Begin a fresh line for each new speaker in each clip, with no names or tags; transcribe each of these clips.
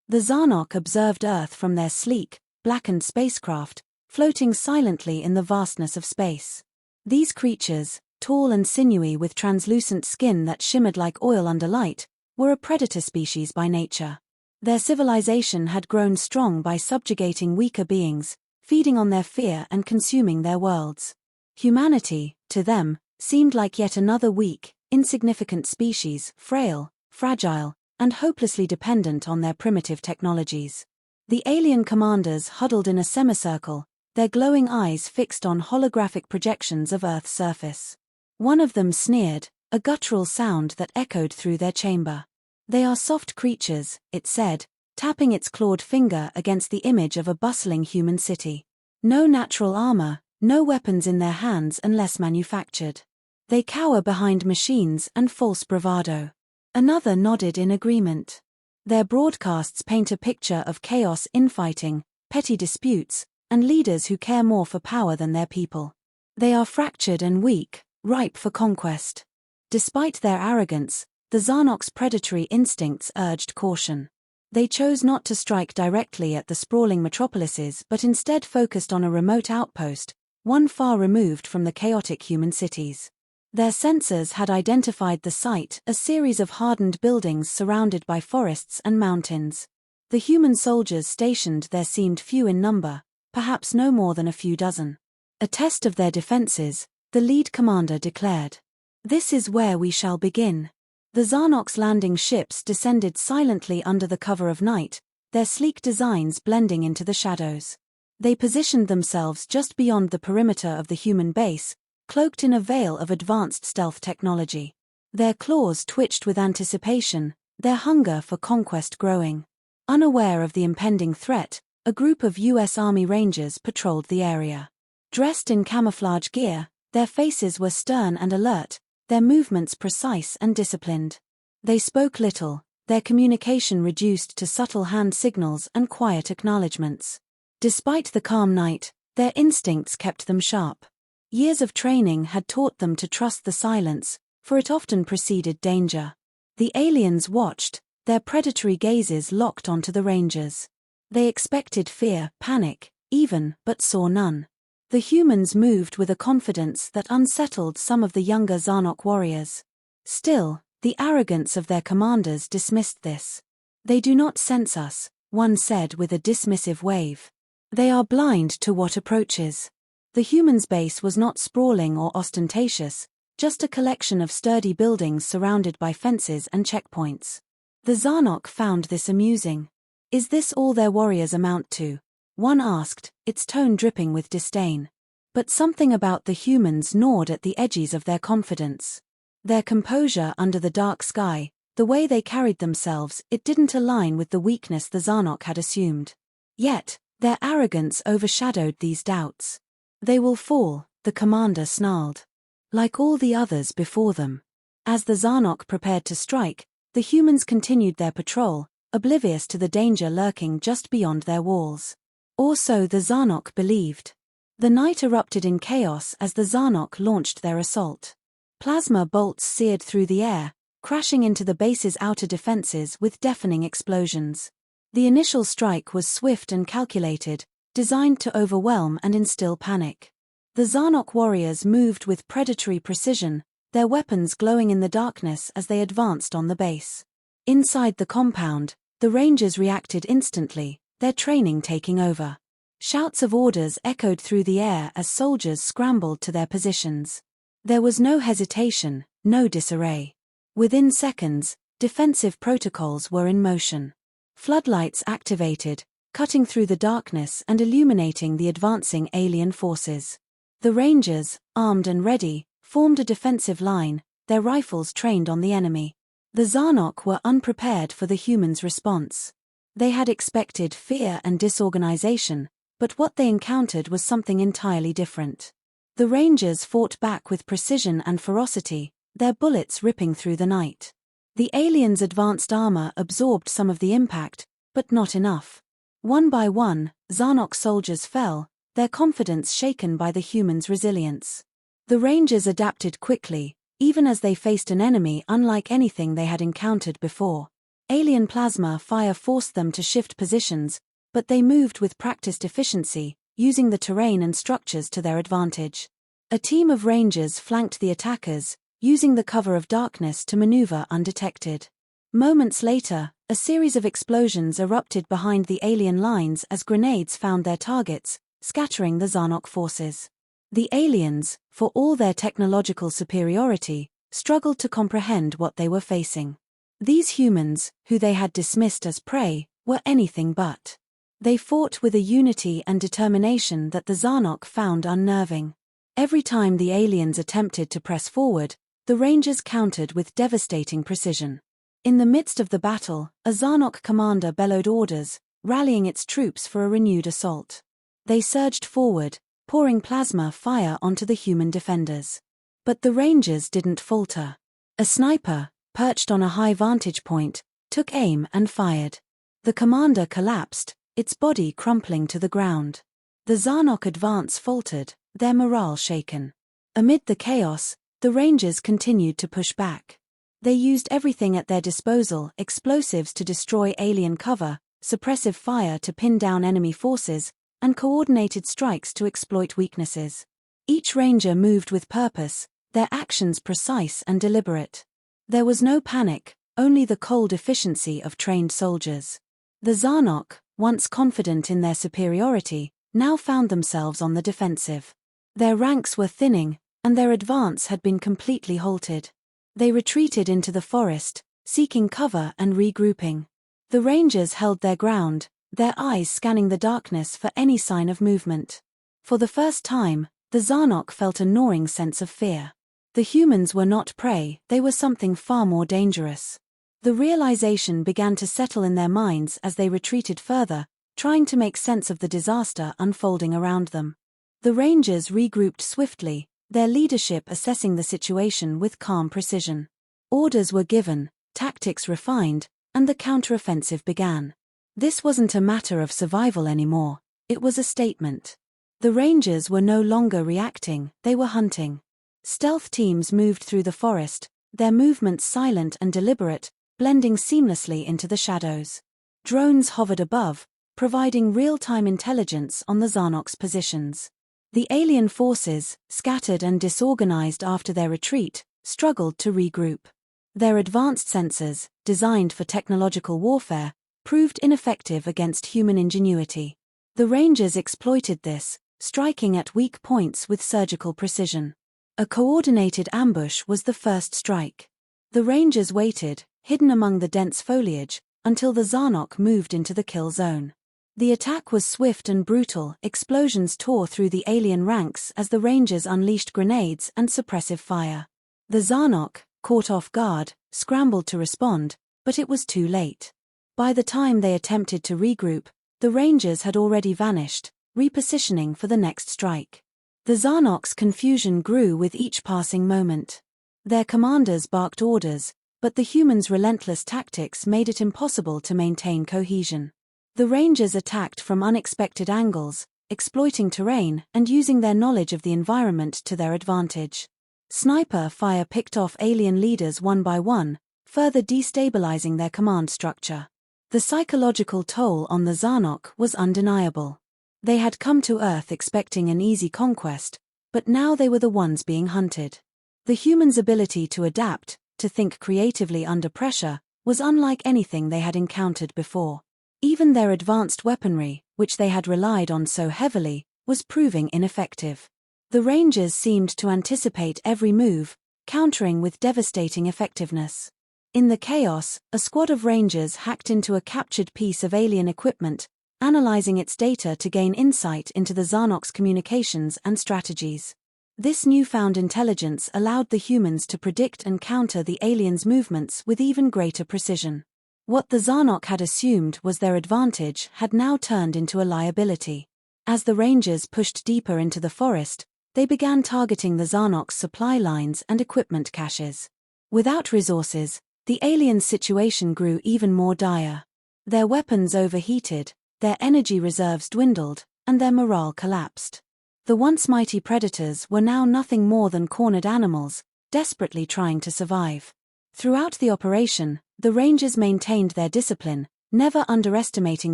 The Zarnok observed Earth from their sleek, blackened spacecraft, floating silently in the vastness of space. These creatures, tall and sinewy with translucent skin that shimmered like oil under light, were a predator species by nature. Their civilization had grown strong by subjugating weaker beings, feeding on their fear and consuming their worlds. Humanity, to them, seemed like yet another weak, insignificant species, frail, fragile, and hopelessly dependent on their primitive technologies. The alien commanders huddled in a semicircle, their glowing eyes fixed on holographic projections of Earth's surface. One of them sneered, a guttural sound that echoed through their chamber. "They are soft creatures," it said, tapping its clawed finger against the image of a bustling human city. "No natural armor, no weapons in their hands unless manufactured. They cower behind machines and false bravado." Another nodded in agreement. Their broadcasts paint a picture of chaos, infighting, petty disputes, and leaders who care more for power than their people. They are fractured and weak, ripe for conquest. Despite their arrogance, the Zarnok's predatory instincts urged caution. They chose not to strike directly at the sprawling metropolises but instead focused on a remote outpost, one far removed from the chaotic human cities. Their sensors had identified the site, a series of hardened buildings surrounded by forests and mountains. The human soldiers stationed there seemed few in number, perhaps no more than a few dozen. A test of their defenses, the lead commander declared. "This is where we shall begin." The Zarnok's landing ships descended silently under the cover of night, their sleek designs blending into the shadows. They positioned themselves just beyond the perimeter of the human base, cloaked in a veil of advanced stealth technology. Their claws twitched with anticipation, their hunger for conquest growing. Unaware of the impending threat, a group of U.S. Army Rangers patrolled the area. Dressed in camouflage gear, their faces were stern and alert, their movements precise and disciplined. They spoke little, their communication reduced to subtle hand signals and quiet acknowledgments. Despite the calm night, their instincts kept them sharp. Years of training had taught them to trust the silence, for it often preceded danger. The aliens watched, their predatory gazes locked onto the Rangers. They expected fear, panic, even, but saw none. The humans moved with a confidence that unsettled some of the younger Zarnok warriors. Still, the arrogance of their commanders dismissed this. "They do not sense us," one said with a dismissive wave. "They are blind to what approaches." The humans' base was not sprawling or ostentatious, just a collection of sturdy buildings surrounded by fences and checkpoints. The Zarnok found this amusing. "Is this all their warriors amount to?" one asked, its tone dripping with disdain. But something about the humans gnawed at the edges of their confidence. Their composure under the dark sky, the way they carried themselves, it didn't align with the weakness the Zarnok had assumed. Yet, their arrogance overshadowed these doubts. "They will fall," the commander snarled. "Like all the others before them." As the Zarnok prepared to strike, the humans continued their patrol, oblivious to the danger lurking just beyond their walls. Or so the Zarnok believed. The night erupted in chaos as the Zarnok launched their assault. Plasma bolts seared through the air, crashing into the base's outer defenses with deafening explosions. The initial strike was swift and calculated, designed to overwhelm and instill panic. The Zarnok warriors moved with predatory precision, their weapons glowing in the darkness as they advanced on the base. Inside the compound, the Rangers reacted instantly, their training taking over. Shouts of orders echoed through the air as soldiers scrambled to their positions. There was no hesitation, no disarray. Within seconds, defensive protocols were in motion. Floodlights activated, cutting through the darkness and illuminating the advancing alien forces. The Rangers, armed and ready, formed a defensive line, their rifles trained on the enemy. The Zarnok were unprepared for the humans' response. They had expected fear and disorganization, but what they encountered was something entirely different. The Rangers fought back with precision and ferocity, their bullets ripping through the night. The aliens' advanced armor absorbed some of the impact, but not enough. One by one, Zarnok soldiers fell, their confidence shaken by the humans' resilience. The Rangers adapted quickly, even as they faced an enemy unlike anything they had encountered before. Alien plasma fire forced them to shift positions, but they moved with practiced efficiency, using the terrain and structures to their advantage. A team of rangers flanked the attackers, using the cover of darkness to maneuver undetected. Moments later, a series of explosions erupted behind the alien lines as grenades found their targets, scattering the Zarnok forces. The aliens, for all their technological superiority, struggled to comprehend what they were facing. These humans, who they had dismissed as prey, were anything but. They fought with a unity and determination that the Zarnok found unnerving. Every time the aliens attempted to press forward, the Rangers countered with devastating precision. In the midst of the battle, a Zarnok commander bellowed orders, rallying its troops for a renewed assault. They surged forward, pouring plasma fire onto the human defenders. But the Rangers didn't falter. A sniper, perched on a high vantage point, took aim and fired. The commander collapsed, its body crumpling to the ground. The Zarnok advance faltered, their morale shaken. Amid the chaos, the Rangers continued to push back. They used everything at their disposal: explosives to destroy alien cover, suppressive fire to pin down enemy forces, and coordinated strikes to exploit weaknesses. Each Ranger moved with purpose, their actions precise and deliberate. There was no panic, only the cold efficiency of trained soldiers. The Zarnok, once confident in their superiority, now found themselves on the defensive. Their ranks were thinning, and their advance had been completely halted. They retreated into the forest, seeking cover and regrouping. The Rangers held their ground, their eyes scanning the darkness for any sign of movement. For the first time, the Zarnok felt a gnawing sense of fear. The humans were not prey, they were something far more dangerous. The realization began to settle in their minds as they retreated further, trying to make sense of the disaster unfolding around them. The Rangers regrouped swiftly, their leadership assessing the situation with calm precision. Orders were given, tactics refined, and the counteroffensive began. This wasn't a matter of survival anymore, it was a statement. The Rangers were no longer reacting, they were hunting. Stealth teams moved through the forest, their movements silent and deliberate, blending seamlessly into the shadows. Drones hovered above, providing real-time intelligence on the Zarnok's positions. The alien forces, scattered and disorganized after their retreat, struggled to regroup. Their advanced sensors, designed for technological warfare, proved ineffective against human ingenuity. The Rangers exploited this, striking at weak points with surgical precision. A coordinated ambush was the first strike. The Rangers waited, hidden among the dense foliage, until the Zarnok moved into the kill zone. The attack was swift and brutal. Explosions tore through the alien ranks as the Rangers unleashed grenades and suppressive fire. The Zarnok, caught off guard, scrambled to respond, but it was too late. By the time they attempted to regroup, the Rangers had already vanished, repositioning for the next strike. The Zarnok's confusion grew with each passing moment. Their commanders barked orders, but the humans' relentless tactics made it impossible to maintain cohesion. The Rangers attacked from unexpected angles, exploiting terrain and using their knowledge of the environment to their advantage. Sniper fire picked off alien leaders one by one, further destabilizing their command structure. The psychological toll on the Zarnok was undeniable. They had come to Earth expecting an easy conquest, but now they were the ones being hunted. The humans' ability to adapt, to think creatively under pressure, was unlike anything they had encountered before. Even their advanced weaponry, which they had relied on so heavily, was proving ineffective. The Rangers seemed to anticipate every move, countering with devastating effectiveness. In the chaos, a squad of Rangers hacked into a captured piece of alien equipment, analyzing its data to gain insight into the Zarnok's communications and strategies. This newfound intelligence allowed the humans to predict and counter the aliens' movements with even greater precision. What the Zarnok had assumed was their advantage had now turned into a liability. As the Rangers pushed deeper into the forest, they began targeting the Zarnok's supply lines and equipment caches. Without resources, the aliens' situation grew even more dire. Their weapons overheated, their energy reserves dwindled, and their morale collapsed. The once mighty predators were now nothing more than cornered animals, desperately trying to survive. Throughout the operation, the Rangers maintained their discipline, never underestimating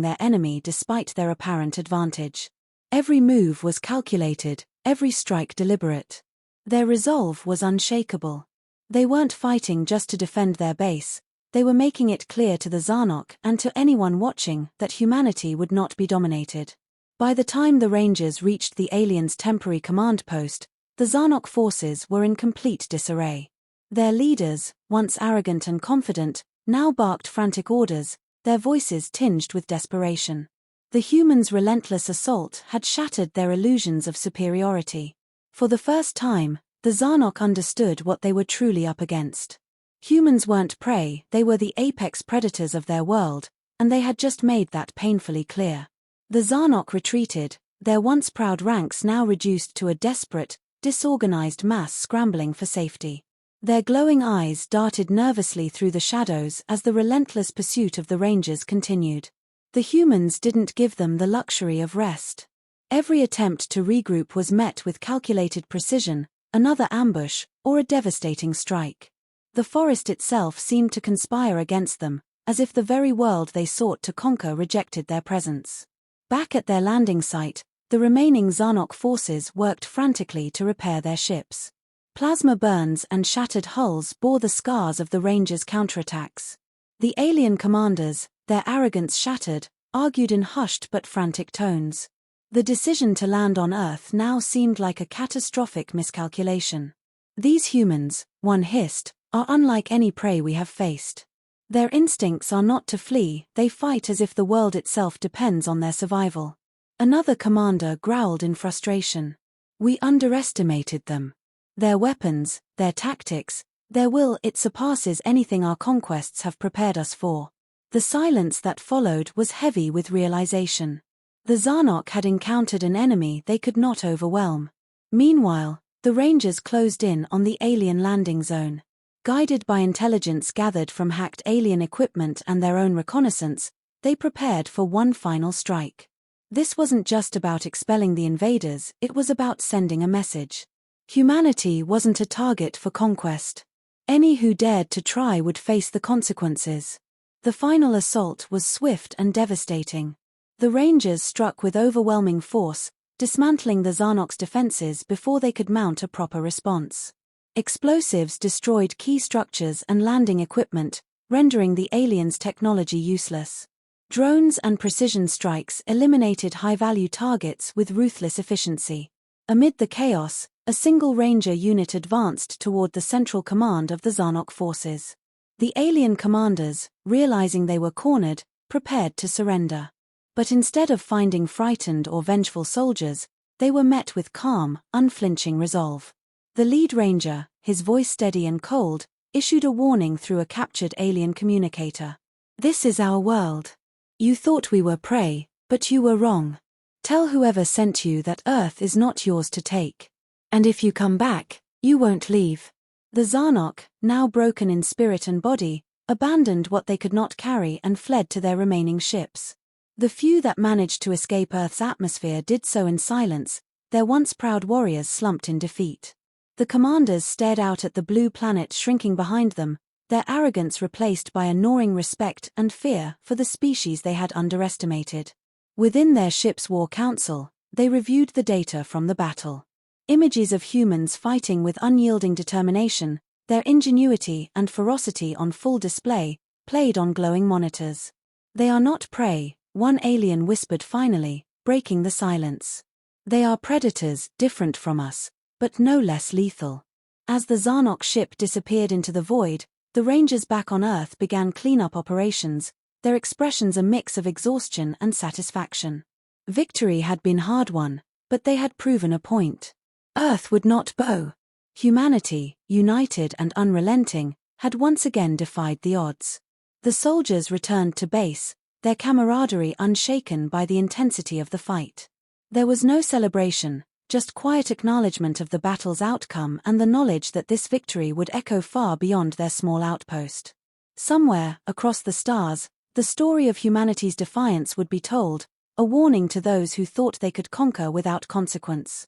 their enemy despite their apparent advantage. Every move was calculated, every strike deliberate. Their resolve was unshakable. They weren't fighting just to defend their base, they were making it clear to the Zarnok and to anyone watching that humanity would not be dominated. By the time the Rangers reached the aliens' temporary command post, the Zarnok forces were in complete disarray. Their leaders, once arrogant and confident, now barked frantic orders, their voices tinged with desperation. The humans' relentless assault had shattered their illusions of superiority. For the first time, the Zarnok understood what they were truly up against. Humans weren't prey, they were the apex predators of their world, and they had just made that painfully clear. The Zarnok retreated, their once proud ranks now reduced to a desperate, disorganized mass scrambling for safety. Their glowing eyes darted nervously through the shadows as the relentless pursuit of the Rangers continued. The humans didn't give them the luxury of rest. Every attempt to regroup was met with calculated precision, another ambush, or a devastating strike. The forest itself seemed to conspire against them, as if the very world they sought to conquer rejected their presence. Back at their landing site, the remaining Zarnok forces worked frantically to repair their ships. Plasma burns and shattered hulls bore the scars of the Rangers' counterattacks. The alien commanders, their arrogance shattered, argued in hushed but frantic tones. The decision to land on Earth now seemed like a catastrophic miscalculation. These humans, one hissed, are unlike any prey we have faced. Their instincts are not to flee, they fight as if the world itself depends on their survival. Another commander growled in frustration. We underestimated them. Their weapons, their tactics, their will, it surpasses anything our conquests have prepared us for. The silence that followed was heavy with realization. The Zarnok had encountered an enemy they could not overwhelm. Meanwhile, the Rangers closed in on the alien landing zone. Guided by intelligence gathered from hacked alien equipment and their own reconnaissance, they prepared for one final strike. This wasn't just about expelling the invaders, it was about sending a message. Humanity wasn't a target for conquest. Any who dared to try would face the consequences. The final assault was swift and devastating. The Rangers struck with overwhelming force, dismantling the Zarnok's defenses before they could mount a proper response. Explosives destroyed key structures and landing equipment, rendering the aliens' technology useless. Drones and precision strikes eliminated high-value targets with ruthless efficiency. Amid the chaos, a single Ranger unit advanced toward the central command of the Zarnok forces. The alien commanders, realizing they were cornered, prepared to surrender. But instead of finding frightened or vengeful soldiers, they were met with calm, unflinching resolve. The lead Ranger, his voice steady and cold, issued a warning through a captured alien communicator. This is our world. You thought we were prey, but you were wrong. Tell whoever sent you that Earth is not yours to take. And if you come back, you won't leave. The Zarnok, now broken in spirit and body, abandoned what they could not carry and fled to their remaining ships. The few that managed to escape Earth's atmosphere did so in silence, their once proud warriors slumped in defeat. The commanders stared out at the blue planet shrinking behind them, their arrogance replaced by a gnawing respect and fear for the species they had underestimated. Within their ship's war council, they reviewed the data from the battle. Images of humans fighting with unyielding determination, their ingenuity and ferocity on full display, played on glowing monitors. They are not prey, one alien whispered finally, breaking the silence. They are predators, different from us, but no less lethal. As the Zarnok ship disappeared into the void, the Rangers back on Earth began cleanup operations, their expressions a mix of exhaustion and satisfaction. Victory had been hard-won, but they had proven a point. Earth would not bow. Humanity, united and unrelenting, had once again defied the odds. The soldiers returned to base, their camaraderie unshaken by the intensity of the fight. There was no celebration, just quiet acknowledgement of the battle's outcome and the knowledge that this victory would echo far beyond their small outpost. Somewhere, across the stars, the story of humanity's defiance would be told, a warning to those who thought they could conquer without consequence.